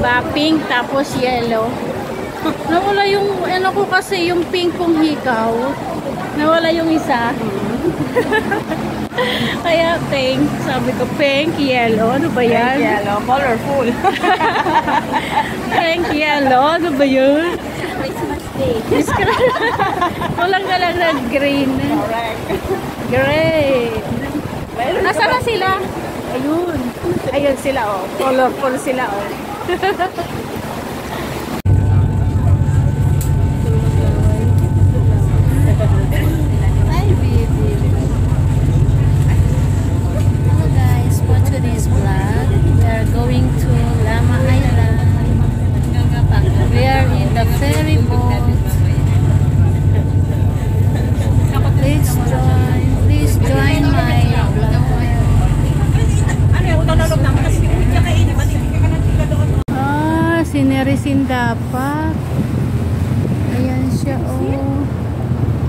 Diba? Pink tapos yellow. Nawala yung, ano ko kasi, yung pink kong hikaw. Nawala yung isa. Kaya pink. Sabi ko, pink, yellow. Ano ba yan? Pink, yellow. Colorful. Pink, yellow. Ano ba yun? Christmas Day. Walang ka lang na green. Correct. Great. Nasaan na sila? Ayun. Ayun sila, oh. Colorful sila, oh. Sinerisin dapat. Ayan siya, oh.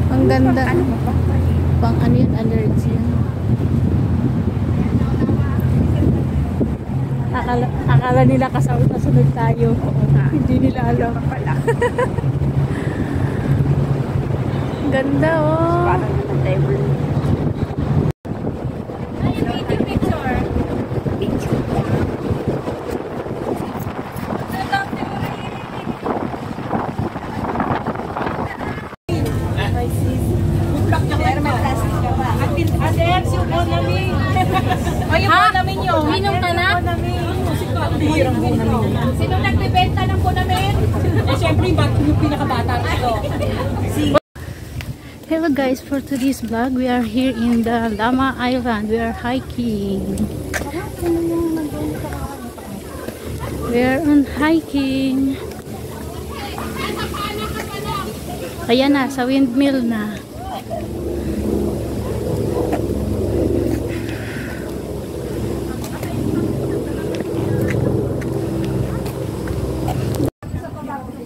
Ang ganda. Pang ano yun, allergy. Akala nila kasunod tayo. Hindi nila alam pala. Ganda, oh. Parang naman table. Minom ka na? Sino nagbebenta ng punamin? Siyempre, yung pinakabata ito. Hello guys, for today's vlog, we are here in the Lama Island. We are hiking. We are on hiking. Ayan na, sa windmill na.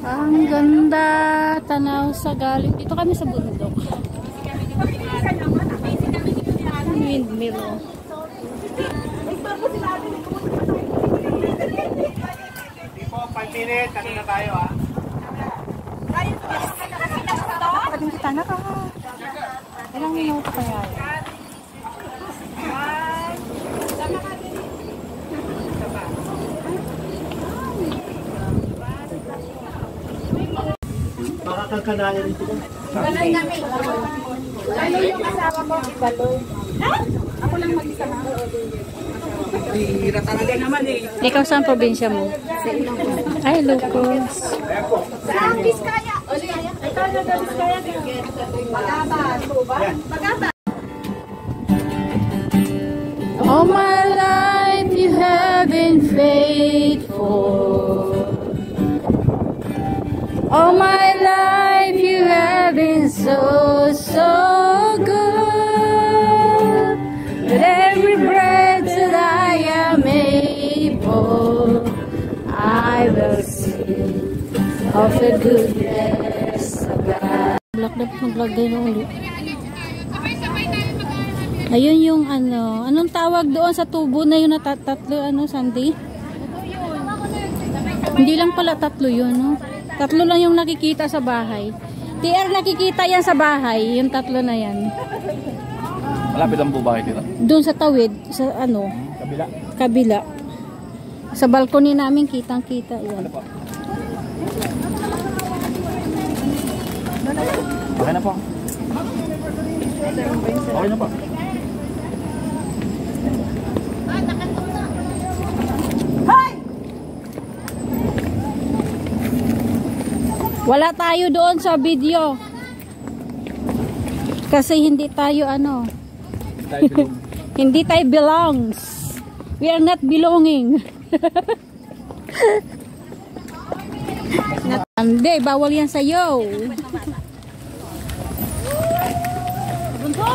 Ang ganda, tanaw sa galing. Dito kami sa bundok. Windmill. Tipo, 5 minutes, ano na tayo ah? Pagin kita na ka. Ilang minuto kaya yun? Makakagkanaya rin sila. Baloy namin. Baloy yung asawa ko. Baloy. Ha? Ako lang mag-isa na. Hira talaga naman eh. Ikaw saan probinsya mo? Ay, Lucos. Sa Biskaya. Ito na sa Biskaya. Pagaba. Pagaba. All my life you have been faithful. All my life you have been so, so good. With every breath that I am able, I will sing of the goodness of God. Mag-vlog din ulit. Ayun yung ano, anong tawag doon sa tubo na yun na tatlo, ano, Sandy? Hindi lang pala tatlo yun, no? Tatlo lang yung nakikita sa bahay. TR, nakikita yan sa bahay, yung tatlo na yan. Malapit ang bahay dito? Doon sa tawid, sa ano? Kabila? Kabila. Sa balkoni namin, kitang-kita yan. Okay na po. Okay na po. Wala tayo doon sa video. Kasi hindi tayo ano. Hindi tayo belongs. We are not belonging. Hindi, bawal yan sa'yo. Bunto!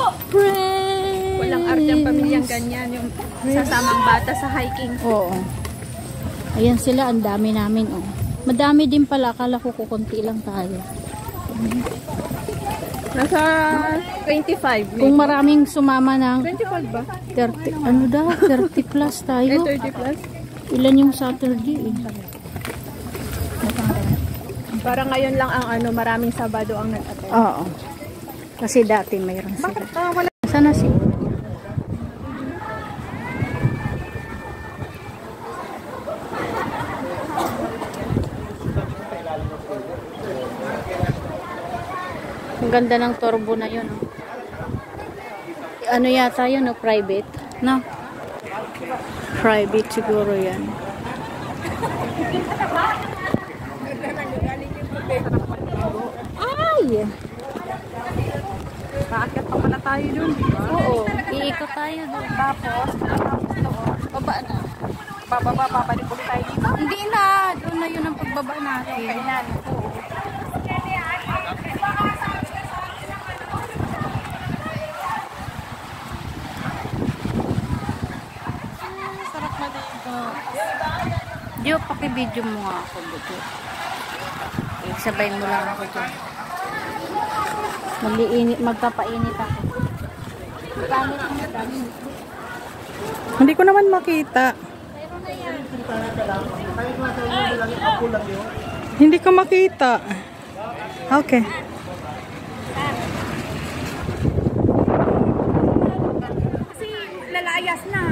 Walang arte ang pamilyang ganyan. Yung sasamang bata sa hiking. Oo. Ayan sila, ang dami namin. Oh. Madami din pala. Akala ko kukunti lang tayo. Nasa 25. Kung maraming sumama ng 25 ba? 30, ano daw? 30 plus tayo. 30 plus? Ilan yung Saturday eh? Para ngayon lang ang ano, maraming Sabado ang nag-attend. Oo. Kasi dati mayroon sila. Bakit wala? Sana si... Ang ganda ng turbo na yun. Oh. Ano yata yun, no? Private? No? Private siguro yan. Ay! Bakit pa pala tayo dun? Oo, iikot tayo doon. Tapos Baba na. babalik ulit tayo dito. Hindi na, doon na yun ang pagbaba natin. Kailan? Sarap na dito. Diyo, pakibidyo mo nga ako dito. Sabay mo lang ako dyan. Magpapainit ako. Hindi ko naman makita. Hindi ko makita. Okay. Kasi lalayas na.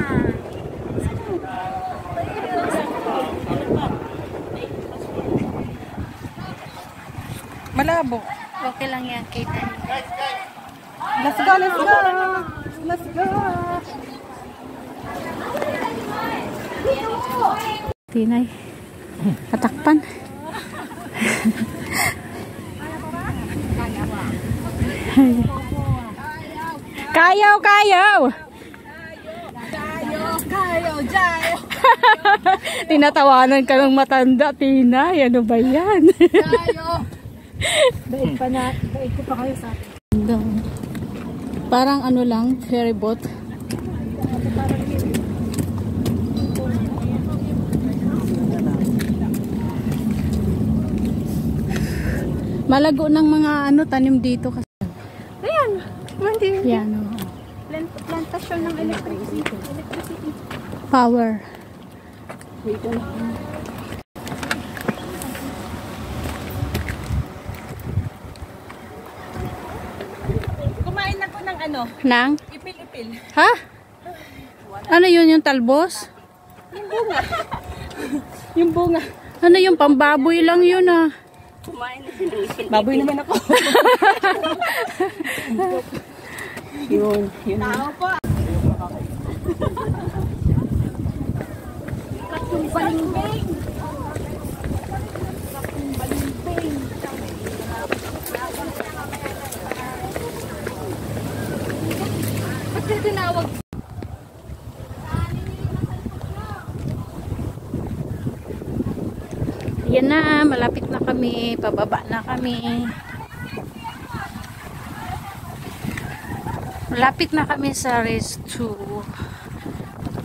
Malabo. Okay lang yan, kita. Let's go, let's go. Let's go. Tinay. Tatakpan. Kayaw, kayaw. Tinatawanan ka ng matanda, Tinay. Ano ba yan? Daig ko pa kayo sa akin. Parang ano lang, ferry boat. Malago ng mga ano tanim dito kasi. Ayan. Hindi. Yan, oh. Plantasyon ng electricity. Power. Kumain na ko ng ano? Nang? Ipil-ipil. Ha? Ano yun, yung talbos? Yung bunga. Yung bunga. Ano yung pambaboy lang yun ah. Baboy naman ako. Yun. Tao po. Katong balimbing. Katong balimbing. Ba't yung tinawag? Yan na, malapit na kami. Pababa na kami. Malapit na kami sa Resto.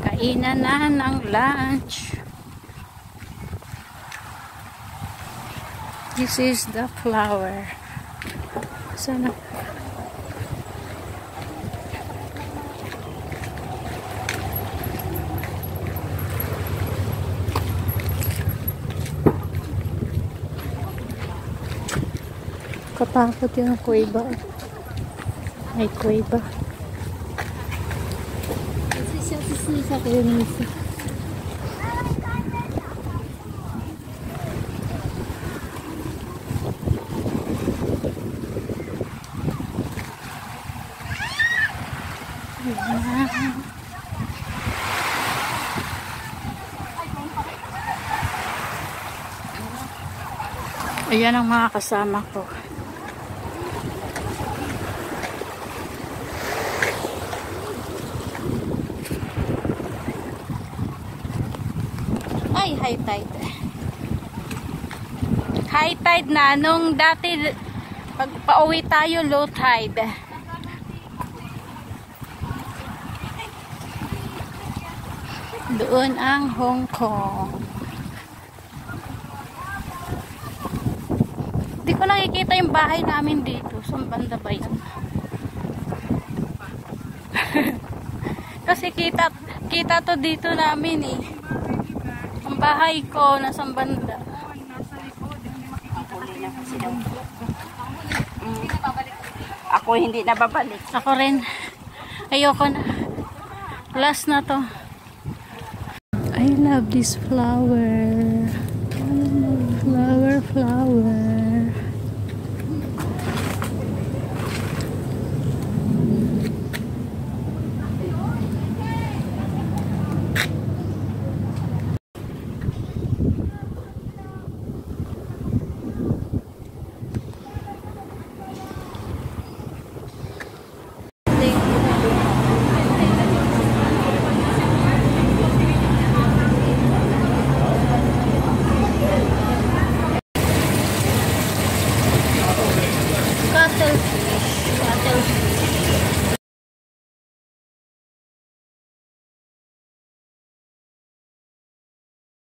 Kainan na ng lunch. This is the flower. Sana. Katakot yung kuweba. Ay, kuweba. Sisa ko yung isa. Ayan ang mga kasama ko. Ay, high tide. High tide na. Nung dati, pag pauwi tayo, low tide. Doon ang Hong Kong. Hindi ko nakikita yung bahay namin dito. Saan banda ba yan? Kasi kita to dito namin eh. Ang bahay ko nasa banda. Ako hindi na babalik. Ako rin. Ayoko na. Last na to. I love this flower. Flower, flower. Cuttlefish. Cuttlefish.